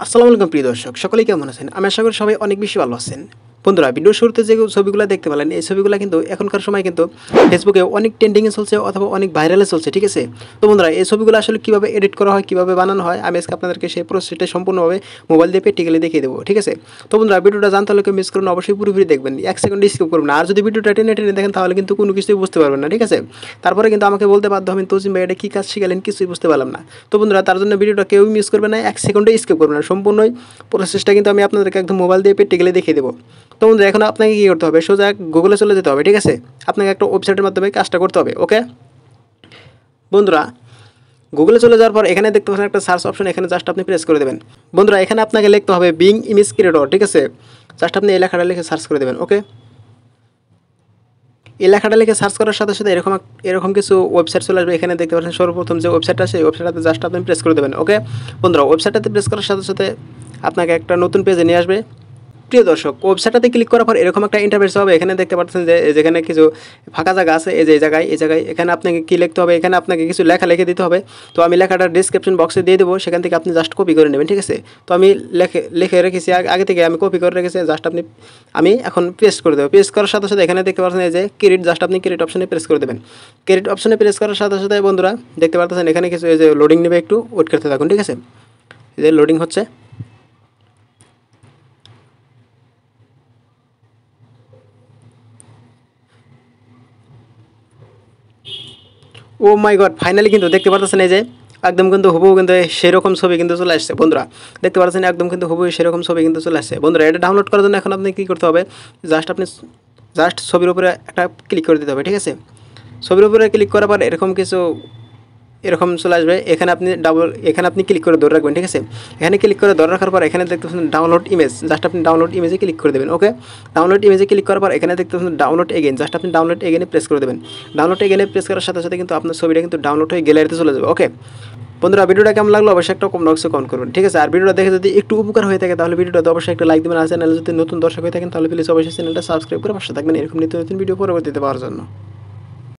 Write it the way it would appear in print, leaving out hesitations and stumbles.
আসসালামু আলাইকুম প্রিয় দর্শক, সকলেই কেমন আছেন? আমি আশা করি সবাই অনেক বেশি ভালো আছেন। বন্ধুরা, ভিডিওর শুরুতে যে ছবিগুলো দেখতে পেলেন, এই ছবিগুলো কিন্তু এখনকার সময় কিন্তু ফেসবুকে অনেক ট্রেন্ডিংয়ে চলছে অথবা অনেক ভাইরালে চলছে, ঠিক আছে? তো বন্ধুরা, এই ছবিগুলো আসলে কীভাবে এডিট করা হয়, কীভাবে বানানো হয়, আমি আজকে আপনাদেরকে সেই প্রসেসটা সম্পূর্ণভাবে মোবাইল দিয়ে প্র্যাকটিক্যালি দেখিয়ে দেবো, ঠিক আছে? তো বন্ধুরা, ভিডিওটা জানতে হলে কেউ মিস করুন, অবশ্যই পুরোপুরি দেখবেন, 1 সেকেন্ড স্কিপ করবেন না। আর যদি ভিডিওটা টেনে টেনে দেখেন তাহলে কিন্তু কোনো কিছুই বুঝতে পারবেন না, ঠিক আছে? তারপরে কিন্তু আমাকে বলতে বাধ্য হবেন, তজিম ভাই এটা কী কাজ শিখালেন, কিছুই বুঝতে পারলাম না। তো বন্ধুরা, তার জন্য ভিডিওটা কেউ মিস করবে না, 1 সেকেন্ডও স্কিপ করবে না। সম্পূর্ণই প্রসেসটা কিন্তু আমি আপনাদেরকে একদম মোবাইল দিয়ে প্র্যাকটিক্যালি দেখিয়ে দেবো। তো বন্ধুরা, এখন আপনাকে কী করতে হবে, সোজা গুগলে চলে যেতে হবে, ঠিক আছে? আপনাকে একটা ওয়েবসাইটের মাধ্যমে কাজটা করতে হবে, ওকে? বন্ধুরা, গুগলে চলে যাওয়ার পর এখানে দেখতে পাচ্ছেন একটা সার্চ অপশন, এখানে জাস্ট আপনি প্রেস করে দেবেন। বন্ধুরা, এখানে আপনাকে লিখতে হবে বিং ইমেজ ক্রিয়েটর, ঠিক আছে? জাস্ট আপনি এই লেখাটা লিখে সার্চ করে দেবেন, ওকে? এই লেখাটা লিখে সার্চ করার সাথে সাথে এরকম কিছু ওয়েবসাইট চলে আসবে। এখানে দেখতে পাচ্ছেন সর্বপ্রথম যে ওয়েবসাইটটা আছে, এই ওয়েবসাইটটাতে জাস্ট আপনি প্রেস করে দেবেন, ওকে? বন্ধুরা, ওয়েবসাইটটাতে প্রেস করার সাথে সাথে আপনাকে একটা নতুন পেজে নিয়ে আসবে। প্রিয় দর্শক, ওয়েবসাইটটাতে ক্লিক করার পর এরকম একটা ইন্টারফেস হবে। এখানে দেখতে পাচ্ছেন যে যেখানে কিছু ফাঁকা জায়গা আছে, এই জায়গায় এখানে আপনাকে কী লিখতে হবে, এখানে আপনাকে কিছু লেখা লিখে দিতে হবে। তো আমি লেখাটা ডিসক্রিপশন বক্সে দিয়ে দেবো, সেখান থেকে আপনি জাস্ট কপি করে নেবেন, ঠিক আছে? তো আমি লিখে রেখেছি, আগে থেকে আমি কপি করে রেখেছি। জাস্ট আমি এখন পেস্ট করে দেবো। পেস্ট করার সাথে সাথে এখানে দেখতে পাচ্ছেন এই যে ক্রেডিট, জাস্ট আপনি ক্রেডিট অপশনে প্রেস করে দেবেন। ক্রেডিট অপশনে প্রেস করার সাথে সাথে বন্ধুরা দেখতে পাচ্ছেন এখানে কিছু এই যে লোডিং নেবে, একটু ওয়েট করতে থাকুন, ঠিক আছে? এই যে লোডিং হচ্ছে। ও মাই গড, ফাইনালি কিন্তু দেখতে পারতেছেন এই যে একদম কিন্তু হুবহু কিন্তু সেরকম ছবি কিন্তু চলে আসছে। বন্ধুরা, দেখতে পাচ্ছেন একদম কিন্তু হুবহু সেরকম ছবি কিন্তু চলে আসছে। বন্ধুরা, এটা ডাউনলোড করার জন্য এখন আপনি কী করতে হবে, জাস্ট ছবির উপরে একটা ক্লিক করে দিতে হবে, ঠিক আছে? ছবির উপরে ক্লিক করার পর এরকম চলে আসবে। এখানে আপনি ক্লিক করে ধরে রাখবেন, ঠিক আছে? এখানে ক্লিক করে ধরে রাখার পর এখানে দেখতে পাচ্ছেন ডাউনলোড ইমেজ, জাস্ট আপনি ডাউনলোড ইমেজে ক্লিক করে দেবেন, ওকে? ডাউনলোড ইমেজে ক্লিক করার পর এখানে দেখতে পাচ্ছেন ডাউনলোড এগেইন, জাস্ট আপনি ডাউনলোড এগেইনে প্রেস করে দেবেন। ডাউনলোড এগেইনে প্রেস করার সাথে সাথে কিন্তু আপনার ছবিটা কিন্তু ডাউনলোড হয়ে গ্যালারিতে চলে যাবে, ওকে? বন্ধুরা, ভিডিওটা কেমন লাগলো অবশ্যই একটা কমেন্ট বক্সে কমেন্ট করবেন, ঠিক আছে? আর ভিডিওটা দেখে যদি একটু উপকার হয়ে থাকে তাহলে ভিডিওটাতে অবশ্যই একটা লাইক দেবেন। আর চ্যানেলে যদি নতুন দর্শক হয়ে থাকেন তাহলে প্লিজ অবশ্যই চ্যানেলটা সাবস্ক্রাইব করে পাশে থাকবেন এরকম নিত্য নতুন ভিডিও পরবর্তীতে পাওয়ার জন্য।